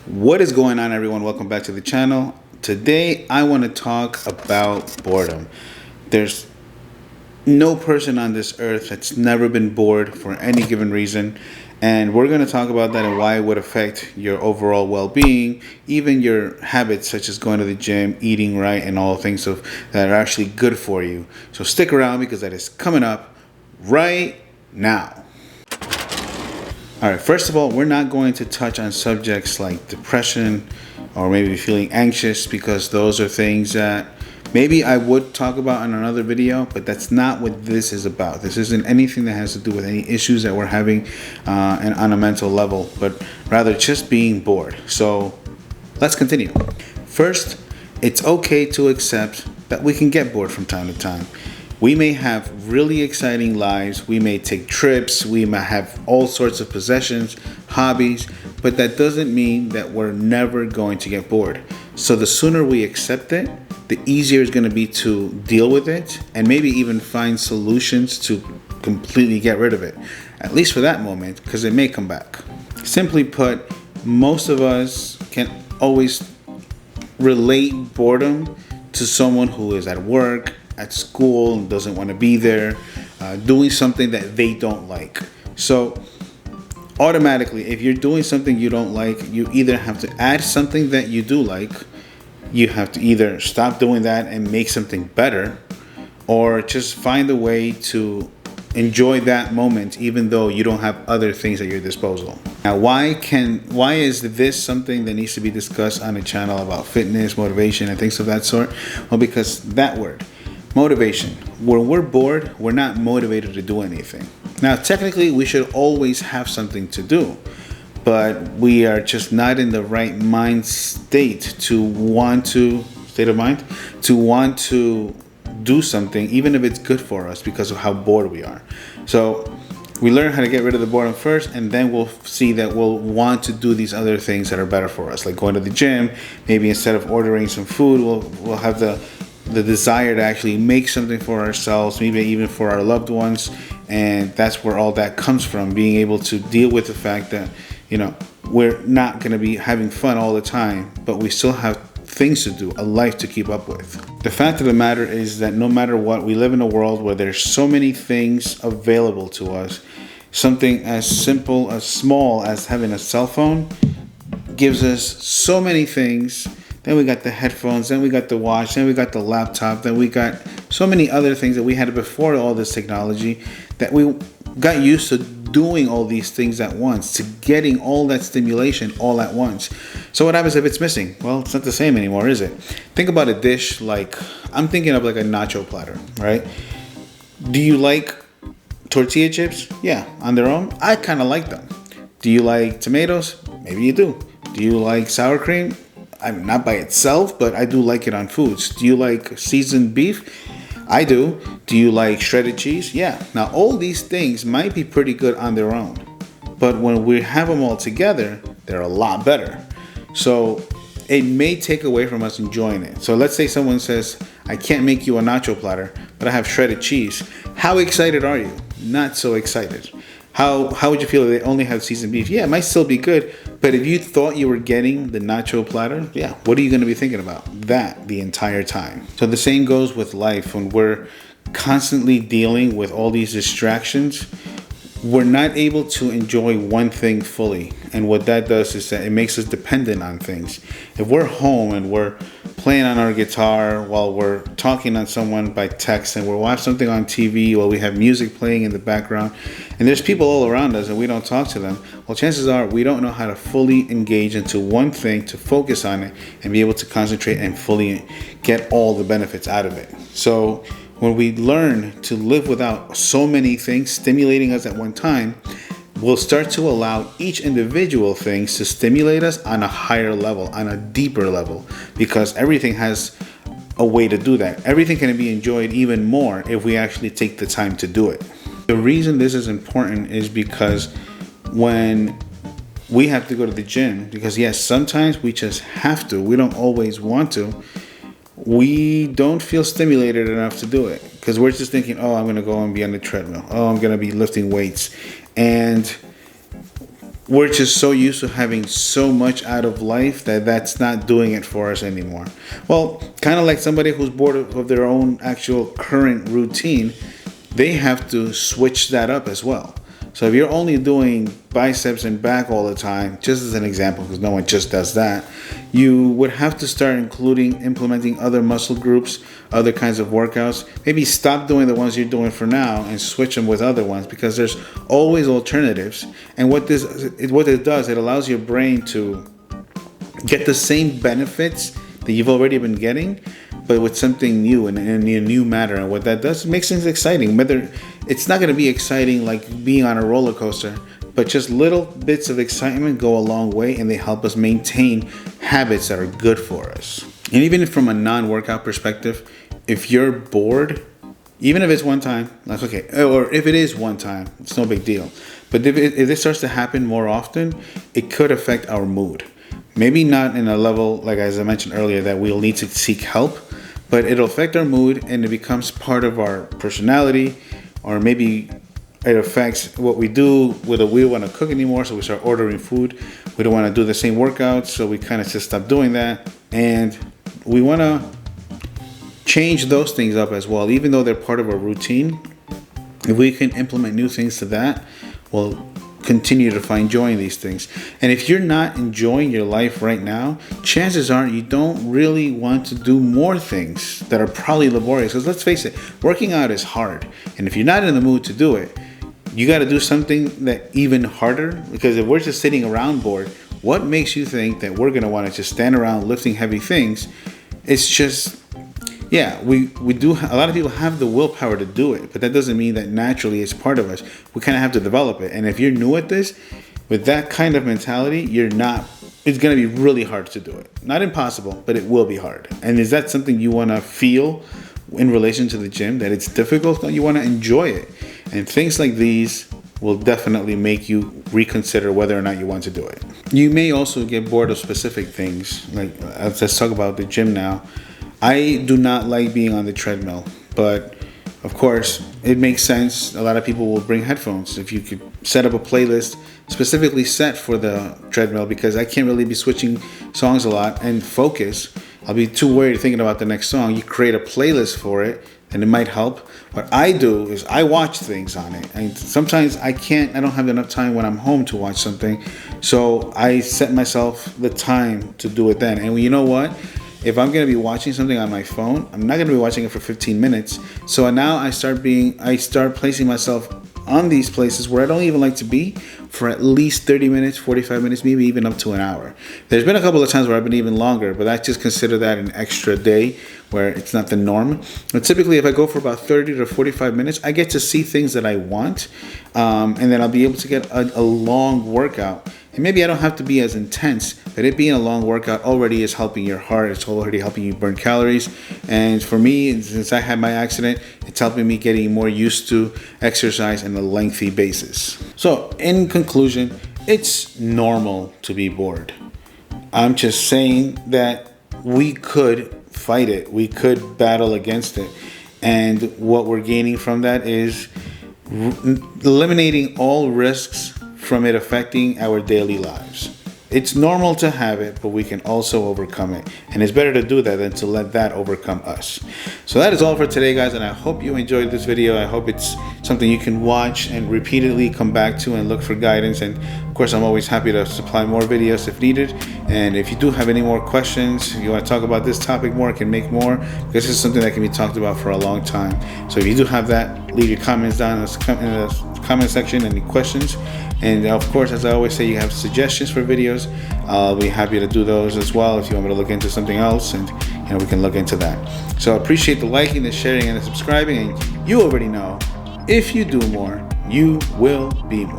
What is going on, everyone? Welcome back to the channel. Today I want to talk about boredom. There's no person on this earth that's never been bored for any given reason, and we're going to talk about that and why it would affect your overall well-being, even your habits such as going to the gym, eating right, and all things that are actually good for you. So stick around because that is coming up right now. All right, first of all, we're not going to touch on subjects like depression or maybe feeling anxious, because those are things that maybe I would talk about in another video, but that's not what this is about. This isn't anything that has to do with any issues that we're having and on a mental level, but rather just being bored. So let's continue. First, it's okay to accept that we can get bored from time to time. We may have really exciting lives, we may take trips, we may have all sorts of possessions, hobbies, but that doesn't mean that we're never going to get bored. So the sooner we accept it, the easier it's going to be to deal with it and maybe even find solutions to completely get rid of it. At least for that moment, because it may come back. Simply put, most of us can always relate boredom to someone who is at work, at school, and doesn't want to be there, doing something that they don't like. So automatically, if you're doing something you don't like, you either have to add something that you do like, you have to either stop doing that and make something better, or just find a way to enjoy that moment even though you don't have other things at your disposal. Now, why is this something that needs to be discussed on a channel about fitness, motivation, and things of that sort? Well, because that word, motivation. When we're bored, we're not motivated to do anything. Now, technically, we should always have something to do, but we are just not in the right mind state to want to do something, even if it's good for us, because of how bored we are. So we learn how to get rid of the boredom first, and then we'll see that we'll want to do these other things that are better for us, like going to the gym. Maybe instead of ordering some food, we'll have the desire to actually make something for ourselves, maybe even for our loved ones. And that's where all that comes from, being able to deal with the fact that, we're not going to be having fun all the time, but we still have things to do, a life to keep up with. The fact of the matter is that no matter what, we live in a world where there's so many things available to us. Something as simple, as small as having a cell phone gives us so many things. Then we got the headphones, then we got the watch, then we got the laptop, then we got so many other things that we had before all this technology, that we got used to doing all these things at once, to getting all that stimulation all at once. So what happens if it's missing? Well, it's not the same anymore, is it? Think about a dish I'm thinking of like a nacho platter, right? Do you like tortilla chips? Yeah, on their own, I kind of like them. Do you like tomatoes? Maybe you do. Do you like sour cream? I mean, not by itself, but I do like it on foods. Do you like seasoned beef? I do. Do you like shredded cheese? Yeah. Now, all these things might be pretty good on their own, but when we have them all together, they're a lot better. So it may take away from us enjoying it. So let's say someone says, I can't make you a nacho platter, but I have shredded cheese. How excited are you? Not so excited. How would you feel if they only have seasoned beef? Yeah, it might still be good, but if you thought you were getting the nacho platter, yeah, what are you going to be thinking about? That the entire time. So the same goes with life. When we're constantly dealing with all these distractions, we're not able to enjoy one thing fully. And what that does is that it makes us dependent on things. If we're home and we're playing on our guitar while we're talking on someone by text, and we'll watch something on TV while we have music playing in the background, and there's people all around us and we don't talk to them, well, chances are we don't know how to fully engage into one thing, to focus on it and be able to concentrate and fully get all the benefits out of it. So when we learn to live without so many things stimulating us at one time, we'll start to allow each individual things to stimulate us on a higher level, on a deeper level, because everything has a way to do that. Everything can be enjoyed even more if we actually take the time to do it. The reason this is important is because when we have to go to the gym, because yes, sometimes we just have to, we don't always want to, we don't feel stimulated enough to do it, because we're just thinking, oh, I'm going to go and be on the treadmill. Oh, I'm going to be lifting weights. And we're just so used to having so much out of life that that's not doing it for us anymore. Well, kind of like somebody who's bored of their own actual current routine, they have to switch that up as well. So if you're only doing biceps and back all the time, just as an example, because no one just does that, you would have to start implementing other muscle groups, other kinds of workouts. Maybe stop doing the ones you're doing for now and switch them with other ones, because there's always alternatives. And what it does, it allows your brain to get the same benefits that you've already been getting, but with something new and in a new matter. And what that does, it makes things exciting. Whether it's not going to be exciting like being on a roller coaster, but just little bits of excitement go a long way, and they help us maintain habits that are good for us. And even from a non-workout perspective, if you're bored, even if it's one time, that's okay. Or if it is one time, it's no big deal. But if this starts to happen more often, it could affect our mood. Maybe not in a level, like as I mentioned earlier, that we'll need to seek help, but it'll affect our mood, and it becomes part of our personality, or maybe it affects what we do. Whether we don't want to cook anymore, so we start ordering food. We don't want to do the same workouts, so we kind of just stop doing that. And we want to change those things up as well, even though they're part of our routine. If we can implement new things to that, we'll continue to find joy in these things. And if you're not enjoying your life right now, chances are you don't really want to do more things that are probably laborious. Because let's face it, working out is hard. And if you're not in the mood to do it, you got to do something that even harder. Because if we're just sitting around bored, what makes you think that we're going to want to just stand around lifting heavy things? It's just, yeah, we do. A lot of people have the willpower to do it, but that doesn't mean that naturally it's part of us. We kind of have to develop it. And if you're new at this, with that kind of mentality, it's going to be really hard to do it. Not impossible, but it will be hard. And is that something you want to feel in relation to the gym, that it's difficult? No, you want to enjoy it. And things like these will definitely make you reconsider whether or not you want to do it. You may also get bored of specific things. Like, let's talk about the gym now. I do not like being on the treadmill, but of course it makes sense. A lot of people will bring headphones. If you could set up a playlist specifically set for the treadmill, because I can't really be switching songs a lot and focus. I'll be too worried thinking about the next song. You create a playlist for it, and it might help. What I do is I watch things on it. And sometimes I don't have enough time when I'm home to watch something. So I set myself the time to do it then. And you know what? If I'm going to be watching something on my phone, I'm not going to be watching it for 15 minutes. So now I start placing myself on these places where I don't even like to be for at least 30 minutes, 45 minutes, maybe even up to an hour. There's been a couple of times where I've been even longer, but I just consider that an extra day where it's not the norm. But typically, if I go for about 30 to 45 minutes, I get to see things that I want, and then I'll be able to get a long workout. And maybe I don't have to be as intense, but it being a long workout already is helping your heart. It's already helping you burn calories. And for me, since I had my accident, it's helping me getting more used to exercise on a lengthy basis. So in conclusion, it's normal to be bored. I'm just saying that we could fight it. We could battle against it. And what we're gaining from that is eliminating all risks from it affecting our daily lives. It's normal to have it, but we can also overcome it. And it's better to do that than to let that overcome us. So that is all for today, guys. And I hope you enjoyed this video. I hope it's something you can watch and repeatedly come back to and look for guidance. And of course, I'm always happy to supply more videos if needed. And if you do have any more questions, you want to talk about this topic more, I can make more, because this is something that can be talked about for a long time. So if you do have that, leave your comments down in the comment section, any questions. And of course, as I always say, you have suggestions for videos. I'll be happy to do those as well if you want me to look into something else, and we can look into that. So I appreciate the liking, the sharing, and the subscribing. And you already know, if you do more, you will be more.